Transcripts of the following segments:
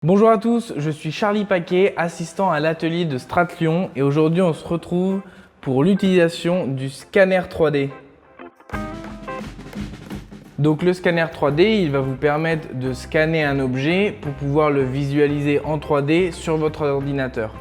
Bonjour à tous, je suis Charlie Paquet, assistant à l'atelier de Strat-Lyon et aujourd'hui on se retrouve pour l'utilisation du scanner 3D. Donc le scanner 3D, il va vous permettre de scanner un objet pour pouvoir le visualiser en 3D sur votre ordinateur.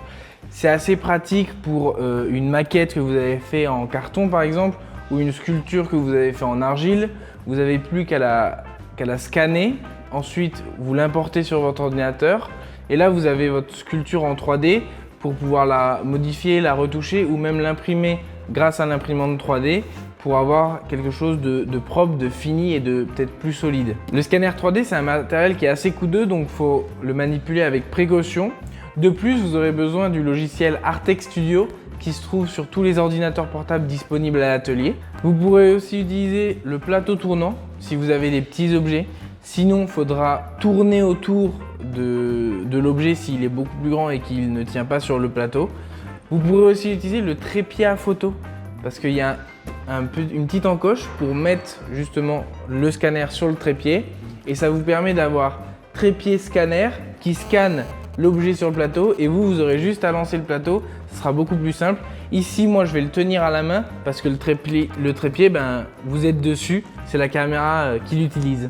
C'est assez pratique pour une maquette que vous avez fait en carton par exemple ou une sculpture que vous avez fait en argile. Vous n'avez plus qu'à la scanner. Ensuite, vous l'importez sur votre ordinateur et là, vous avez votre sculpture en 3D pour pouvoir la modifier, la retoucher ou même l'imprimer grâce à l'imprimante 3D pour avoir quelque chose de propre, de fini et de peut-être plus solide. Le scanner 3D, c'est un matériel qui est assez coûteux, donc il faut le manipuler avec précaution. De plus, vous aurez besoin du logiciel Artex Studio qui se trouve sur tous les ordinateurs portables disponibles à l'atelier. Vous pourrez aussi utiliser le plateau tournant si vous avez des petits objets. Sinon, il faudra tourner autour de l'objet s'il est beaucoup plus grand et qu'il ne tient pas sur le plateau. Vous pourrez aussi utiliser le trépied à photo parce qu'il y a une petite encoche pour mettre justement le scanner sur le trépied et ça vous permet d'avoir trépied scanner qui scanne l'objet sur le plateau et vous aurez juste à lancer le plateau, ce sera beaucoup plus simple. Ici, moi, je vais le tenir à la main parce que le trépied, vous êtes dessus, c'est la caméra qui l'utilise.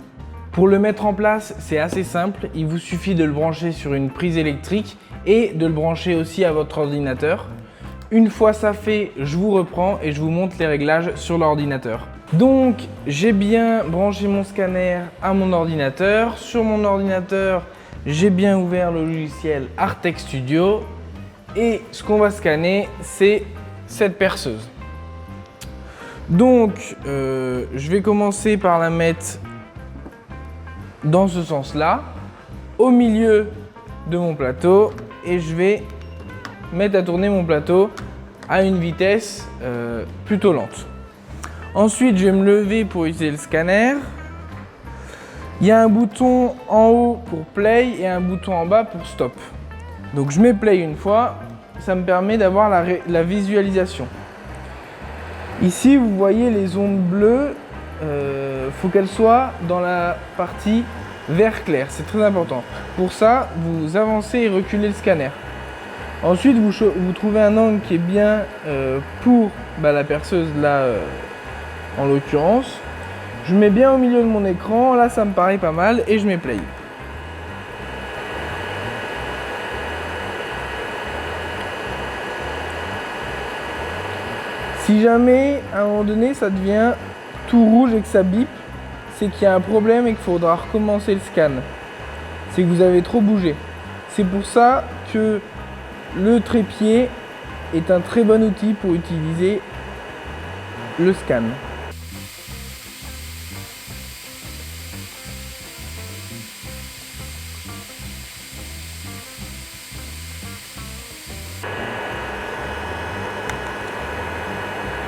Pour le mettre en place, c'est assez simple. Il vous suffit de le brancher sur une prise électrique et de le brancher aussi à votre ordinateur. Une fois ça fait, je vous reprends et je vous montre les réglages sur l'ordinateur. Donc, j'ai bien branché mon scanner à mon ordinateur. Sur mon ordinateur, j'ai bien ouvert le logiciel Artex Studio. Et ce qu'on va scanner, c'est cette perceuse. Donc, je vais commencer par la mettre dans ce sens-là, au milieu de mon plateau et je vais mettre à tourner mon plateau à une vitesse plutôt lente. Ensuite, je vais me lever pour utiliser le scanner. Il y a un bouton en haut pour play et un bouton en bas pour stop. Donc je mets play une fois, ça me permet d'avoir la visualisation. Ici, vous voyez les ondes bleues. Faut qu'elle soit dans la partie vert clair, c'est très important. Pour ça, vous avancez et reculez le scanner. Ensuite, vous trouvez un angle qui est bien pour la perceuse, là, en l'occurrence. Je mets bien au milieu de mon écran, là ça me paraît pas mal, et je mets play. Si jamais, à un moment donné, ça devient tout rouge et que ça bip, c'est qu'il y a un problème et qu'il faudra recommencer le scan. C'est que vous avez trop bougé. C'est pour ça que le trépied est un très bon outil pour utiliser le scan.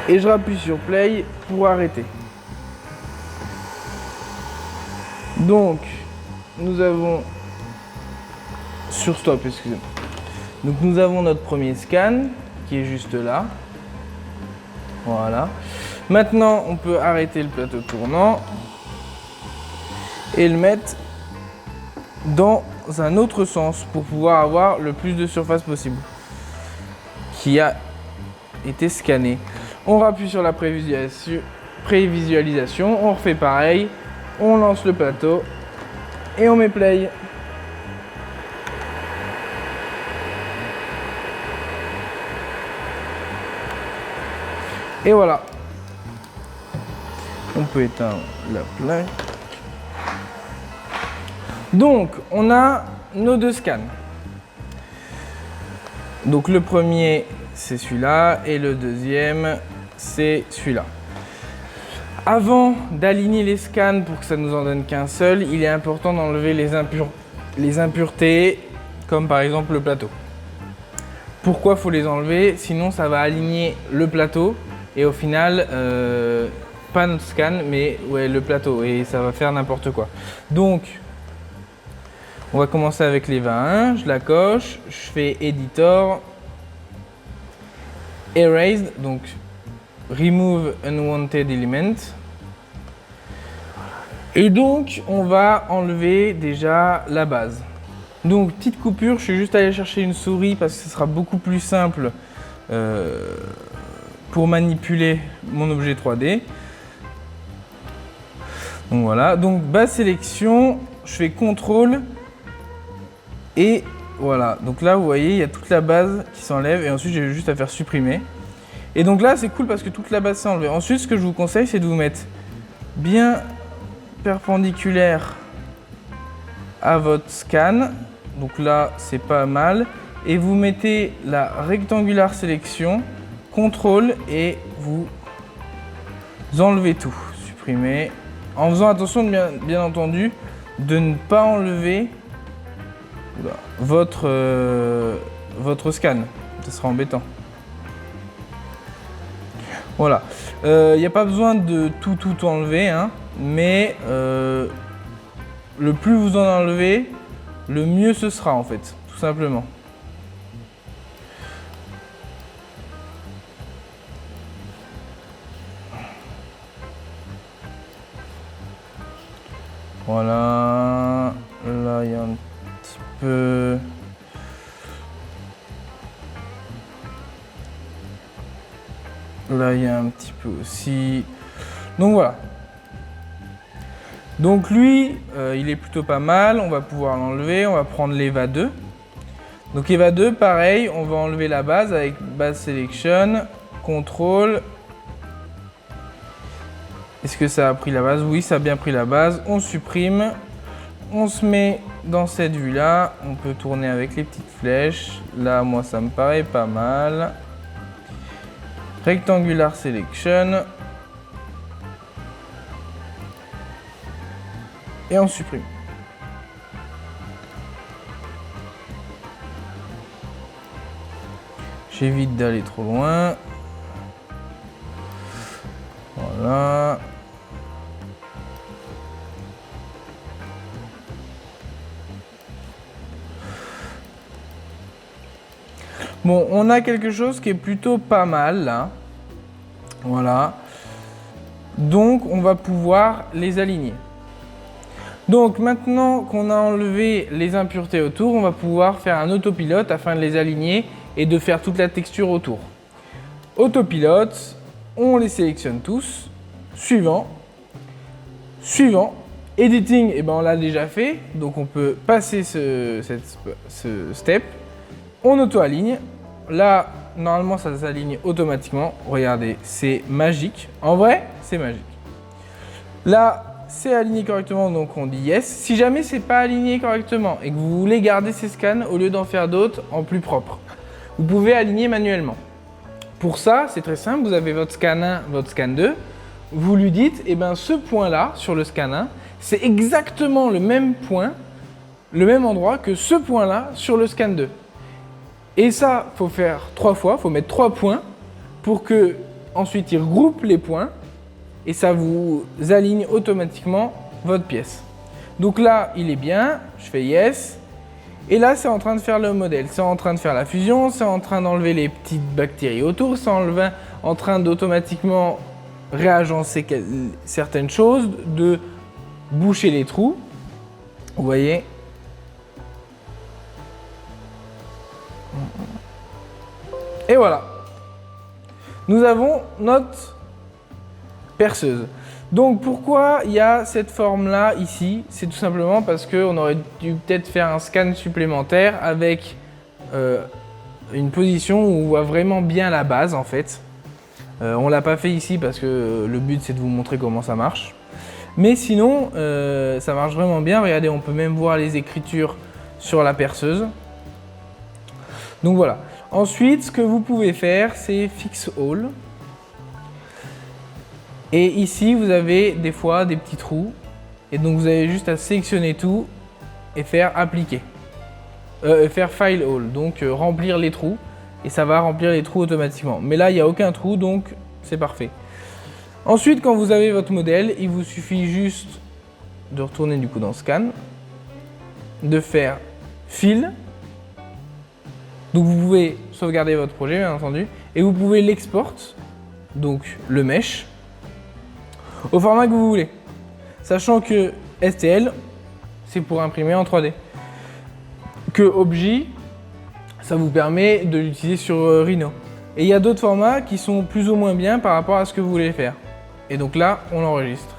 Et je rappuie sur play pour arrêter. Donc, nous avons sur stop, excusez-moi. Donc, nous avons notre premier scan qui est juste là. Voilà. Maintenant, on peut arrêter le plateau tournant et le mettre dans un autre sens pour pouvoir avoir le plus de surface possible qui a été scanné. On rappuie sur la prévisualisation, on refait pareil. On lance le plateau et on met play. Et voilà. On peut éteindre la play. Donc, on a nos deux scans. Donc, le premier, c'est celui-là et le deuxième, c'est celui-là. Avant d'aligner les scans pour que ça nous en donne qu'un seul, il est important d'enlever les impuretés, comme par exemple le plateau. Pourquoi faut les enlever? Sinon ça va aligner le plateau et au final, pas notre scan, mais ouais, le plateau et ça va faire n'importe quoi. Donc, on va commencer avec les 21, je la coche, je fais Editor, Erased, donc Remove Unwanted Element. Et donc, on va enlever déjà la base. Donc petite coupure, je suis juste allé chercher une souris parce que ce sera beaucoup plus simple pour manipuler mon objet 3D. Donc voilà, donc base sélection, je fais CTRL et voilà. Donc là vous voyez, il y a toute la base qui s'enlève et ensuite j'ai juste à faire supprimer. Et donc là c'est cool parce que toute la base s'est enlevée. Ensuite ce que je vous conseille c'est de vous mettre bien perpendiculaire à votre scan. Donc là c'est pas mal. Et vous mettez la rectangular sélection, CTRL et vous enlevez tout. Supprimer. En faisant attention bien entendu de ne pas enlever votre scan. Ça sera embêtant. Voilà. Il n'y a pas besoin de tout enlever, hein, mais le plus vous en enlevez, le mieux ce sera en fait, tout simplement. Voilà, là il y a un petit peu. Là il y a un petit peu aussi. Donc voilà. Donc lui, il est plutôt pas mal, on va pouvoir l'enlever, on va prendre l'EVA 2. Donc EVA 2, pareil, on va enlever la base avec base selection, CTRL. Est-ce que ça a pris la base? Oui, ça a bien pris la base. On supprime. On se met dans cette vue-là. On peut tourner avec les petites flèches. Là, moi, ça me paraît pas mal. Rectangular selection. Et on supprime. J'évite d'aller trop loin. Voilà. Bon, on a quelque chose qui est plutôt pas mal là. Voilà. Donc, on va pouvoir les aligner. Donc, maintenant qu'on a enlevé les impuretés autour, on va pouvoir faire un autopilote afin de les aligner et de faire toute la texture autour. Autopilote, on les sélectionne tous. Suivant. Suivant. Editing, eh ben on l'a déjà fait, donc on peut passer ce step. On auto-aligne. Là, normalement, ça s'aligne automatiquement. Regardez, c'est magique. En vrai, c'est magique. Là, c'est aligné correctement, donc on dit yes. Si jamais c'est pas aligné correctement et que vous voulez garder ces scans au lieu d'en faire d'autres en plus propre, vous pouvez aligner manuellement. Pour ça, c'est très simple. Vous avez votre scan 1, votre scan 2. Vous lui dites, eh ben, ce point-là, sur le scan 1, c'est exactement le même point, le même endroit que ce point-là sur le scan 2. Et ça, il faut faire 3 fois, il faut mettre 3 points pour que ensuite il regroupe les points et ça vous aligne automatiquement votre pièce. Donc là, il est bien, je fais yes. Et là, c'est en train de faire le modèle, c'est en train de faire la fusion, c'est en train d'enlever les petites bactéries autour, c'est en train d'automatiquement réagencer certaines choses, de boucher les trous. Vous voyez? Et voilà. Nous avons notre perceuse. Donc pourquoi il y a cette forme-là ici? C'est tout simplement parce qu'on aurait dû peut-être faire un scan supplémentaire avec une position où on voit vraiment bien la base en fait. On ne l'a pas fait ici parce que le but c'est de vous montrer comment ça marche. Mais sinon, ça marche vraiment bien. Regardez, on peut même voir les écritures sur la perceuse. Donc voilà. Ensuite, ce que vous pouvez faire, c'est Fix All. Et ici, vous avez des fois des petits trous. Et donc, vous avez juste à sélectionner tout et faire Appliquer. Faire File All, donc remplir les trous. Et ça va remplir les trous automatiquement. Mais là, il n'y a aucun trou, donc c'est parfait. Ensuite, quand vous avez votre modèle, il vous suffit juste de retourner du coup dans Scan, de faire Fill. Donc vous pouvez sauvegarder votre projet, bien entendu, et vous pouvez l'export, donc le mesh, au format que vous voulez. Sachant que STL, c'est pour imprimer en 3D. que Obji, ça vous permet de l'utiliser sur Rhino. Et il y a d'autres formats qui sont plus ou moins bien par rapport à ce que vous voulez faire. Et donc là, on l'enregistre.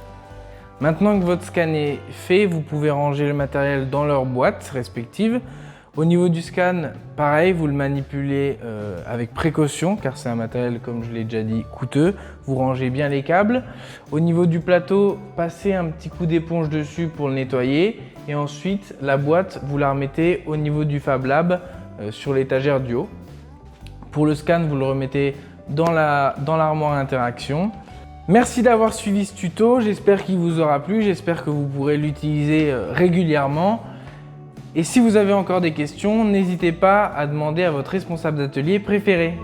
Maintenant que votre scan est fait, vous pouvez ranger le matériel dans leurs boîtes respectives. Au niveau du scan, pareil, vous le manipulez avec précaution car c'est un matériel, comme je l'ai déjà dit, coûteux. Vous rangez bien les câbles. Au niveau du plateau, passez un petit coup d'éponge dessus pour le nettoyer. Et ensuite, la boîte, vous la remettez au niveau du Fab Lab sur l'étagère du haut. Pour le scan, vous le remettez dans l'armoire interaction. Merci d'avoir suivi ce tuto, j'espère qu'il vous aura plu, j'espère que vous pourrez l'utiliser régulièrement. Et si vous avez encore des questions, n'hésitez pas à demander à votre responsable d'atelier préféré.